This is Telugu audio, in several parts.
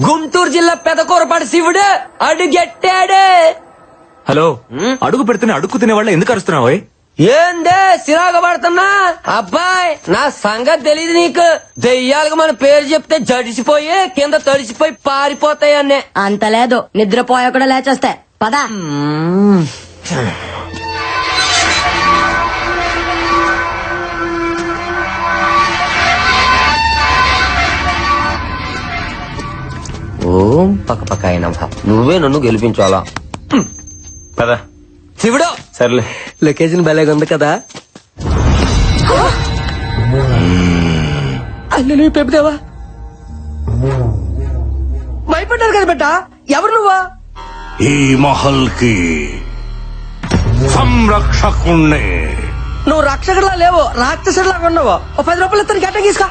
గుంటూరు జిల్లా పెదకూరపాటి శివుడు అడుగెట్టాడు. హలో, అడుగు పెడుతున్న అడుగు తినే వాళ్ళ ఎందుకు అరుస్తున్నావు? ఏందే సిరాగ పడుతున్నా? అబ్బాయి నా సంగతి తెలియదు నీకు. దెయ్యాలకు మన పేరు చెప్తే జడిసిపోయి కింద తడిసిపోయి పారిపోతాయన్నే. అంత లేదు, నిద్రపోయా కూడా లేచేస్తా. పదా ఓం పక్క పక్క అయినా నువ్వే నన్ను గెలిపించాలా కదా శివుడు. సర్లే, లొకేషన్ భలేగా ఉంది కదా. అన్న నువ్వు పెప్పుదేవా భయపడ్డారు కదా బిడ్డ. ఎవరు నువ్వా? ఈ మహల్ కి సంరక్షకుణ్ణి. నువ్వు రక్షకుడిలా లేవు, రాక్షసుడిలాగా ఉన్నావు. ఓ 10 రూపాయలు ఇస్తాను, గట్ట తీసుకో.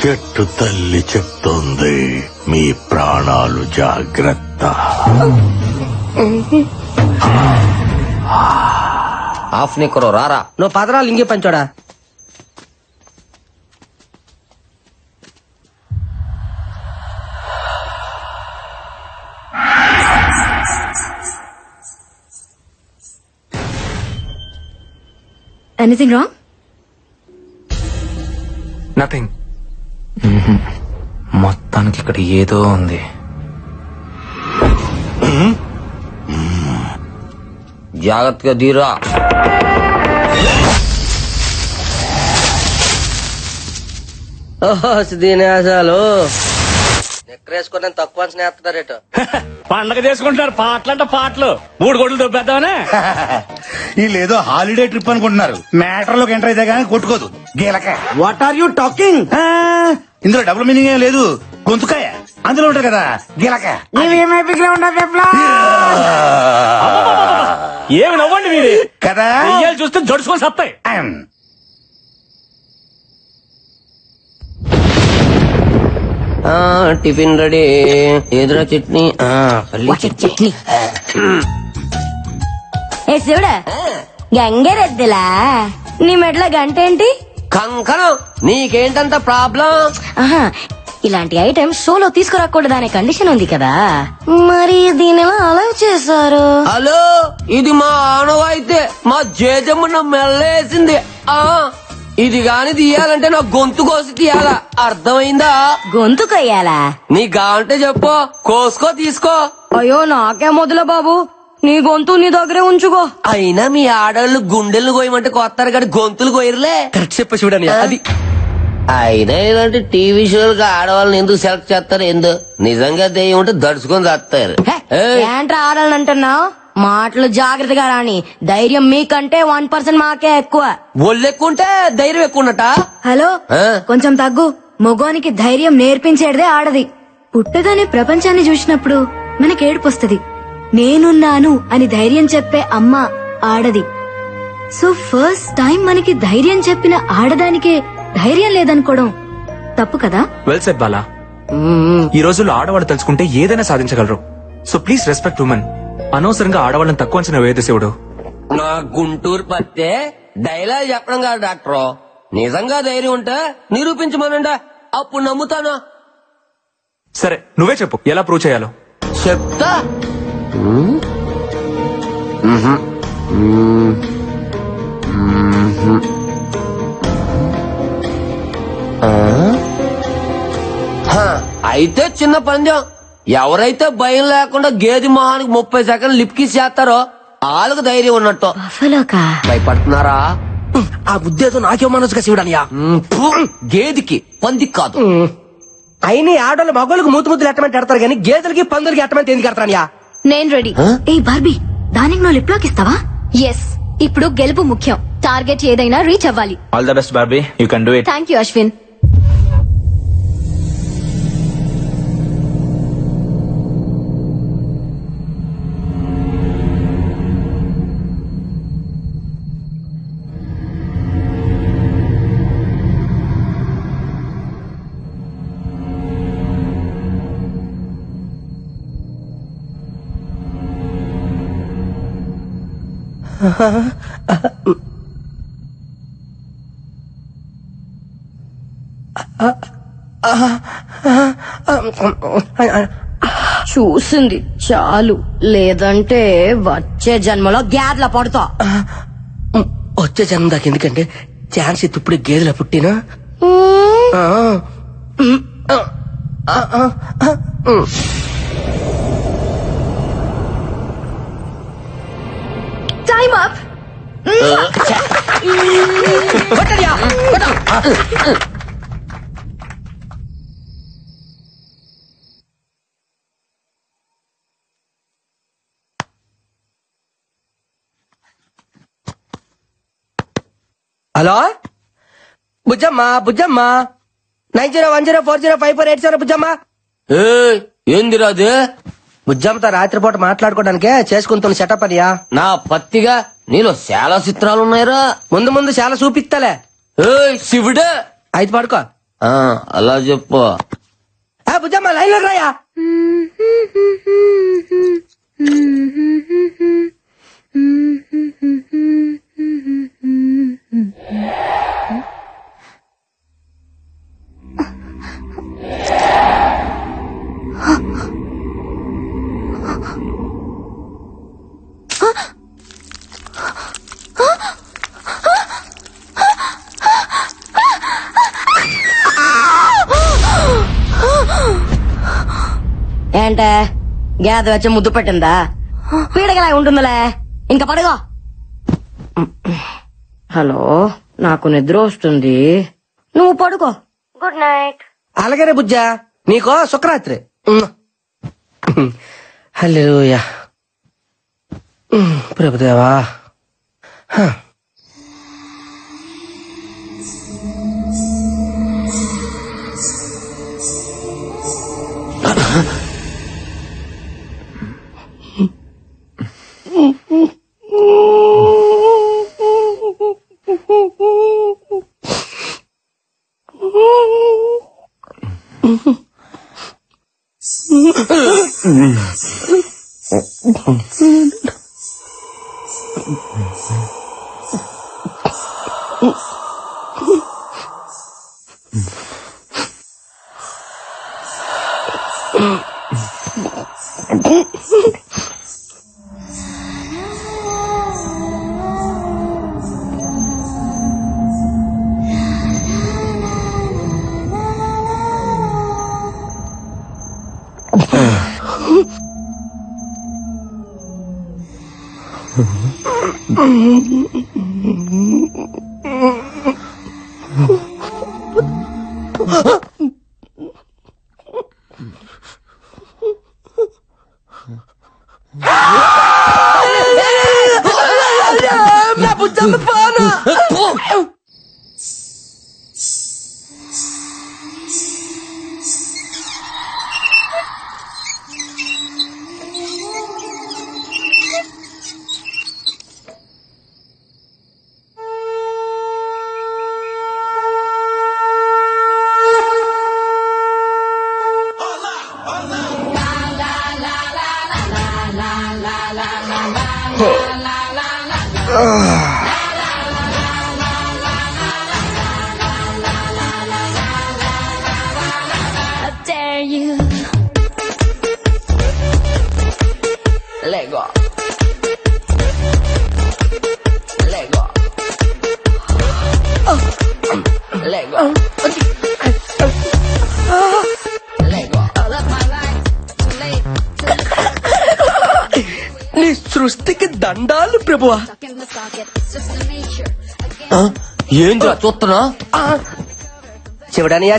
చెట్టు తల్లి చెప్తోంది, మీ ప్రాణాలు జాగ్రత్త. ఆఫ్ నిక్కరో రారా. నువ్వు పదరాలు ఇంకే పంచోడా. Anything wrong? నథింగ్. మొత్తానికి ఇక్కడ ఏదో ఉంది. జాగ్రత్తగా దీరా. దీనేసాలు నెక్కరేసుకుని తక్కువ స్నేహితుడారేట. పండగ చేసుకుంటున్నారు, పాటలంట పాటలు. 3 గొడ్లు దొబ్బేద్దామనే. వీళ్ళేదో హాలిడే ట్రిప్ అనుకుంటున్నారు. మ్యాటర్ లోకి ఎంటర్ అయితే గానీ కొట్టుకోదు గీలక. What are you talking? ఇందులో డబుల్ మీనింగ్ ఏం లేదు. గొంతుకాయ అందులో ఉంటారు కదా గీలక. ఏమి నవ్వండి మీరు కదా. దెయ్యాలు చూస్తే జడుచుకొని సత్తాయి. Tiffin ready. ఎదురా చట్నీ, పల్లి చట్నీ. ఏ శివుడా, గంగరెద్దులా నీ మెడల గంట ఏంటి? కంకణం. నీకేంటంత ప్రాబ్లం? ఆహా, ఇలాంటి ఐటమ్ షోలో తీసుకురాకూడదనే కండిషన్ ఉంది కదా, మరి దీని ఎలా అలౌ చేశారు? హలో, ఇది మా ఆనవాయితే. మా జేజమ్మ నా మెల్లేసింది. ఇది గాని తీయాలంటే నా గొంతు కోసి తీయాలా, అర్థమైందా? గొంతు కొయ్యాలా? నీ గాంటే చెప్పు, కోసుకో తీసుకో. అయ్యో నాకే మొదల బాబు, నీ గొంతు నీ దగ్గరే ఉంచుకో. అయినా మీ ఆడవాళ్ళు గుండెలు కోయమంటే కొత్తారు కానీ గొంతులు కోయరులే. కరెక్ట్ చెప్ప చూడని అది. అయినా ఇలాంటి టీవీ షోలకు ఆడవాళ్ళని ఎందుకు సెలెక్ట్ చేస్తారు? ఎందు నిజంగా దెయ్యం ఉంటే దడుచుకొని చేస్తారు. ఏంట్రా ఆడాలని అంటున్నావు? మాటలు జాగ్రత్తగా రాని. ధైర్యం మీకంటే 1% మాకే ఎక్కువ. ఒళ్ళెక్కుంటే ధైర్యం ఎక్కువ ఉన్నట. హలో, కొంచెం తగ్గు. మగోనికి ధైర్యం నేర్పించేదే ఆడది. పుట్టగానే ప్రపంచాన్ని చూసినప్పుడు మనకేడుపొస్తది. నేనున్నాను అని ధైర్యం చెప్పే అమ్మ ఆడది. సో ఫస్ట్ టైం మనకి ధైర్యం చెప్పిన ఆడదానికే ధైర్యం లేదనుకోవడం తప్పు కదా? Well said Bala. ఈ రోజుల్లో ఆడవాళ్ళు తలుచుకుంటే ఏదైనా సాధించగలరు. So please respect women. అనవసరంగా ఆడవాళ్ళని తక్కువ అంచనా వేయదు శివుడు. నా గుంటూరు పత్తే డైలాగ్ చెప్పడం కాదు డాక్టర్. నిజంగా ధైర్యం ఉంటే నిరూపించమనండి, అప్పుడు నమ్ముతాను. సరే నువ్వే చెప్పు, ఎలా ప్రూవ్ చేయాలో చెప్తా. అయితే చిన్న పందెం. ఎవరైతే భయం లేకుండా గేదె మొహానికి 30 సెకండ్లు లిప్ కిస్ చేస్తారో వాళ్ళకు ధైర్యం ఉన్నట్టు. బఫలోకా భయపడుతున్నారా? ఆ ఉద్దేశం నాకే మనసుగా శివుడనియా. గేదికి పందికి కాదు. అయినా ఆడోళ్ళు మగోళ్ళకి ముద్దులు ఎట్టమంటే ఎడతారు కానీ గేదెలకి పందులకి ఎట్టమంటే ఎందుకు ఎడతారనియా? నేను రెడీ. ఏ బార్బీ, దానికి నువ్వు లిప్ లాక్ ఇస్తావా? ఎస్. ఇప్పుడు గెలుపు ముఖ్యం. టార్గెట్ ఏదైనా రీచ్ అవ్వాలి. All the best Barbie, you can do it. Thank you Ashwin. చూసింది చాలు, లేదంటే వచ్చే జన్మలో గ్యాద్ల పడతా. వచ్చే జన్మ దాకా ఎందుకంటే ఛాన్స్ ఇప్పుడు గేదెల పుట్టినా. Time up. Hello Bujjamma, Bujjamma 9010405487 Bujjamma. ఏందిరా అది? బుజ్జమ్మతో రాత్రిపూట మాట్లాడుకోవడానికే చేసుకుంటున్న సెటప్ అనియా. నా పత్తిగా నీలో చాలా చిత్రాలు ఉన్నాయిరా. ముందు ముందు చాలా చూపిస్తాలే. శివుడే అయితే పడుకో. అలా చెప్పు. బుజ్జమ్మ లైన్ లో రాయా. ఏంటే గేద వచ్చి ముద్దు పెట్టిందా? పీడగలా ఉంటుందిలే, ఇంకా పడుగో. హలో, నాకు నిద్ర వస్తుంది, నువ్వు పడుకో. Good night. అలాగే బుజ్జా, నీకో శుక్రరాత్రి. హల్లెలూయా. ప్రభుదేవా. Lego. Lego. సృష్టికి దండాలు ప్రభువా. ఏంద్రా చూస్తున్నా? శివడానియా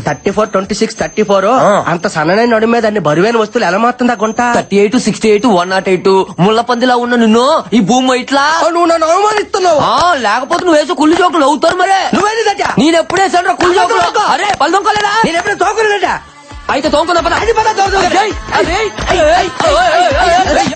34, 26, 34 అంత సన్ననైన నడు మీద అన్ని బరువైన వస్తువులు ఎలా మాత్రం గుంట? 38, 68, 108 ముళ్ళ పందిలా ఉన్న నిన్ను ఈ భూమి ఇట్లా నువ్వు నన్ను అవమానిస్తున్నావు. లేకపోతే నువ్వు వేసే కుళ్ళు జోకులు అవుతారు మరే. నువ్వేంటా? నేను ఎప్పుడేసాను కుళ్ళు జోకులు? అరే పళ్ళు తొంకోలేదా? నేను ఎప్పుడు తోకలేట. అయితే తోంకున్నా పద. అది పద, తోకలేదు. ఏయ్, ఏయ్, ఏయ్, ఏయ్, ఏయ్, ఏయ్.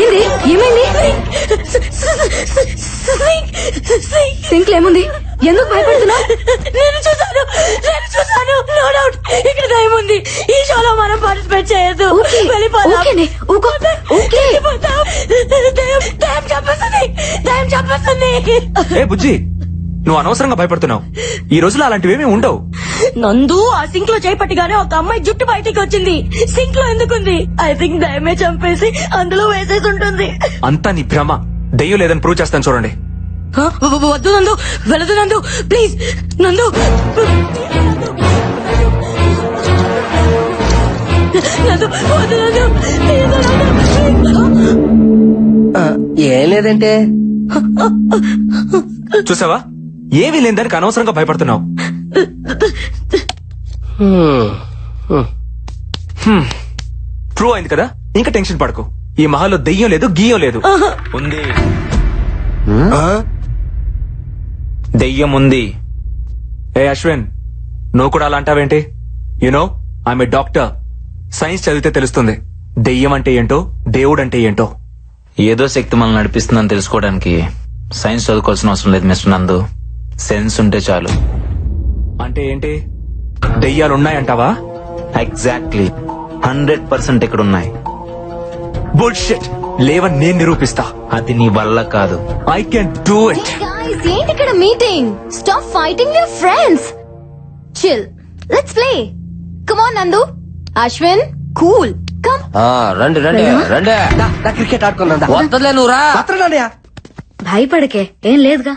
ఏంది? ఏమైంది? సింక్ ఏముంది? ఎందుకు భయపడుతున్నా? నేను చూసాను నో డౌట్ ఇక్కడ దయ్యం ఉంది. ఈ షోలో మనం పార్టిసిపేట్ చేయొద్దు. దయ్యం చంపేస్తుంది. ఏ బుజ్జి, నువ్వు అనవసరంగా భయపడుతున్నావు. ఈ రోజులో అలాంటివేమీ ఉండవు. నందు ఆ సింక్ లో చేపట్టిగానే ఒక అమ్మాయి జుట్టు బయటికి వచ్చింది. సింక్ లో ఎందుకుంది? ఐ థింక్ దయ్యమే చంపేసి అందులో వేసేసి ఉంటుంది. అంతా నీ భ్రమ. దెయ్యం లేదని ప్రూవ్ చేస్తాను చూడండి. వద్దు నందు, వెళ్ళదు నందు, ప్లీజ్ నందు. నందు వద్దు నందు, ఏం లేదంటే చూసావా, ఏమీ లేని దానికి అనవసరంగా భయపడుతున్నావు. ప్రూవ్ అయింది కదా, ఇంకా టెన్షన్ పడకు. ఈ మహల్లో దెయ్యం లేదు, గీయం లేదు. ఉంది, దెయ్యం ఉంది. ఏ అశ్విన్, నువ్వు కూడా అలా అంటావేంటి? You know I'm a doctor. Science చదివితే తెలుస్తుంది దెయ్యం అంటే ఏంటో, దేవుడు అంటే ఏంటో. ఏదో శక్తి మనల్ని నడిపిస్తుందని తెలుసుకోవడానికి సైన్స్ చదువుకోవాల్సిన అవసరం లేదు మిస్టర్ నందు. సెన్స్ ఉంటే చాలు. అంటే ఏంటి? దెయ్యాలున్నాయంటావా? ఎగ్జాక్ట్లీ 100% ఇక్కడ ఉన్నాయి. బుల్షిట్. లేవని నేను నిరూపిస్తా. అది నీ వల్ల కాదు. I can do it. Guys, ఏంటి ఇక్కడ meeting? Stop fighting your friends. Chill. Let's play. Come on, Nandu. Ashwin, cool. Come. రండి రండి రండి. క్రికెట్ ఆడుకుందా? వస్తలే నువ్వు రా. మాత్రం భయపడకే, ఏం లేదుగా.